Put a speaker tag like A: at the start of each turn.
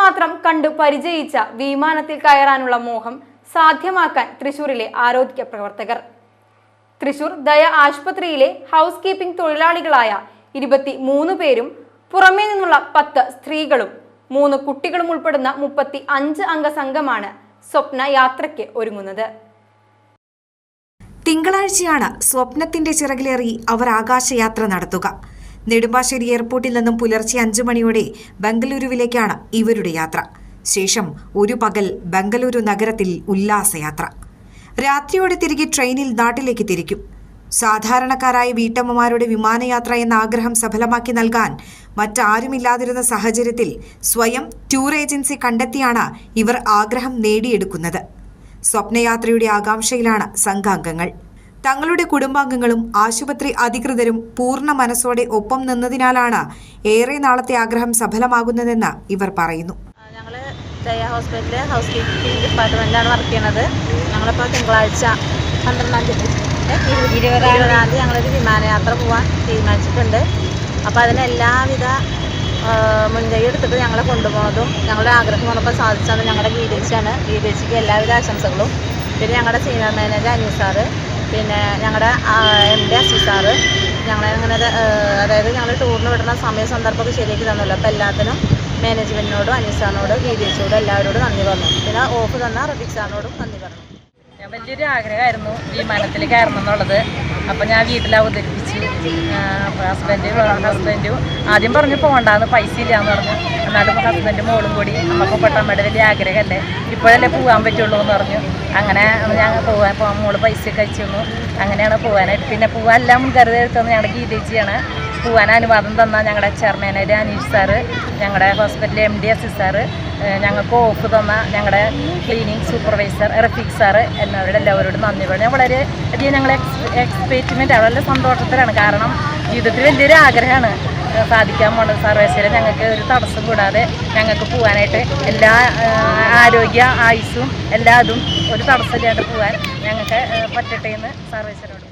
A: മാത്രം കണ്ടു പരിചയിച്ച വിമാനത്തിൽ കയറാനുള്ള മോഹം സാധ്യമാക്കാൻ തൃശൂരിലെ ആരോഗ്യ പ്രവർത്തകർ. തൃശൂർ ദയ ആശുപത്രിയിലെ ഹൗസ് കീപ്പിംഗ് തൊഴിലാളികളായ 23 പേരും പുറമേ നിന്നുള്ള 10 സ്ത്രീകളും 3 കുട്ടികളും ഉൾപ്പെടുന്ന 35 അംഗ സംഘമാണ് സ്വപ്ന യാത്രയ്ക്ക് ഒരുങ്ങുന്നത്.
B: തിങ്കളാഴ്ചയാണ് സ്വപ്നത്തിന്റെ ചിറകിലേറി അവർ ആകാശയാത്ര നടത്തുക. നെടുമ്പാശ്ശേരി എയർപോർട്ടിൽ നിന്നും പുലർച്ചെ 5 മണിയോടെ ബംഗളൂരുവിലേക്കാണ് ഇവരുടെ യാത്ര. ശേഷം ഒരു പകൽ ബംഗളൂരു നഗരത്തിൽ ഉല്ലാസയാത്ര. രാത്രിയോടെ തിരികെ ട്രെയിനിൽ നാട്ടിലേക്ക് തിരിക്കും. സാധാരണക്കാരായ വീട്ടമ്മമാരുടെ വിമാനയാത്ര എന്ന ആഗ്രഹം സഫലമാക്കി നൽകാൻ മറ്റാരുമില്ലാതിരുന്ന സാഹചര്യത്തിൽ സ്വയം ടൂർ ഏജൻസി കണ്ടെത്തിയാണ് ഇവർ ആഗ്രഹം നേടിയെടുക്കുന്നത്. സ്വപ്നയാത്രയുടെ ആകാംക്ഷയിലാണ് സംഘാംഗങ്ങൾ. തങ്ങളുടെ കുടുംബാംഗങ്ങളും ആശുപത്രി അധികൃതരും പൂർണ്ണ മനസ്സോടെ ഒപ്പം നിന്നതിനാലാണ് ഏറെ നാളത്തെ ആഗ്രഹം സഫലമാകുന്നതെന്ന് ഇവർ പറയുന്നു.
C: ഞങ്ങൾ ദയ ഹോസ്പിറ്റലിലെ ഹൗസ് കീപ്പിംഗ് ഡിപ്പാർട്ട്മെൻറ്റിലാണ് വർക്ക് ചെയ്യുന്നത്. ഞങ്ങളിപ്പോൾ തിങ്കളാഴ്ച 12-ാം തീയതി 20-ാം തീയതി ഞങ്ങളൊരു വിമാനയാത്ര പോകാൻ തീരുമാനിച്ചിട്ടുണ്ട്. അപ്പോൾ അതിന് എല്ലാവിധ മുൻകൈ എടുത്തിട്ട് ഞങ്ങളെ കൊണ്ടുപോകുന്നതും ഞങ്ങളുടെ ആഗ്രഹം വന്നപ്പോൾ സാധിച്ചത് ഞങ്ങളുടെ ഗീതേച്ചിയാണ്. ഗീതേച്ചിക്ക് എല്ലാവിധ ആശംസകളും. പിന്നെ ഞങ്ങളുടെ സീനിയർ മാനേജർ അനീസ് സാറ്, പിന്നെ ഞങ്ങളുടെ MD അസീസ് സാറ് ഞങ്ങളെ അങ്ങനെ അതായത് ഞങ്ങൾ ടൂറിന് വിടുന്ന സമയ സന്ദർഭമൊക്കെ ശരിയാക്കി തന്നല്ലോ. അപ്പോൾ എല്ലാത്തിനും മാനേജ്മെൻറ്റിനോടും അനീസ് സാറിനോടും ഗീതേച്ചിയോടും എല്ലാവരോടും നന്ദി പറഞ്ഞു. പിന്നെ ഓഫ് തന്ന റഫീഖ് സാറിനോടും നന്ദി പറഞ്ഞു.
D: ഞാൻ വലിയൊരു ആഗ്രഹമായിരുന്നു വിമാനത്തിൽ കയറണം എന്നുള്ളത്. അപ്പോൾ ഞാൻ വീട്ടിൽ അവതരിപ്പിച്ചു. ഹസ്ബൻഡും ആദ്യം പറഞ്ഞു പോകണ്ടെന്ന്, പൈസ ഇല്ലയെന്ന് പറഞ്ഞു. എന്നാലും ഹസ്ബൻഡ് മോളും കൂടി നമുക്ക് പെട്ടമ്മയുടെ വലിയ ആഗ്രഹമല്ലേ, ഇപ്പോഴല്ലേ പോകാൻ പറ്റുള്ളൂ എന്ന് പറഞ്ഞു. അങ്ങനെ ഞങ്ങൾ പോകാൻ മോള് പൈസയൊക്കെ അയച്ചു തന്നു. അങ്ങനെയാണ് പോകാനായിട്ട്. പിന്നെ പോകാനെല്ലാം മുൻകരുതെടുത്തത് ഞങ്ങളുടെ ഗീതേച്ചിയാണ്. പോകാൻ അനുവാദം തന്ന ഞങ്ങളുടെ ചെയർമാനായിട്ട് അനീഷ് സാറ്, ഞങ്ങളുടെ ഹോസ്പിറ്റലിലെ MD അസീസ് സാറ്, ഞങ്ങൾക്ക് ഓഫ് തന്ന ഞങ്ങളുടെ ക്ലീനിങ് സൂപ്പർവൈസർ റഫീഖ് സാറ്, എല്ലാവരോടും നന്ദി പറഞ്ഞു. ഞാൻ വളരെ അധികം ഞങ്ങൾ എക്സ്പെരിമെൻ്റ് വളരെ സന്തോഷത്തിലാണ്. കാരണം ജീവിതത്തിൽ വലിയൊരു ആഗ്രഹമാണ് സാധിക്കാൻ പോകുന്നത്. സർവീസിൽ ഞങ്ങൾക്ക് ഒരു തടസ്സം കൂടാതെ ഞങ്ങൾക്ക് പോകാനായിട്ട് എല്ലാ ആരോഗ്യ ആയുസ്സും എല്ലാതും ഒരു തടസ്സമില്ലാണ്ട് പോകാൻ ഞങ്ങൾക്ക് പറ്റട്ടെ എന്ന് സർവീസിനോട്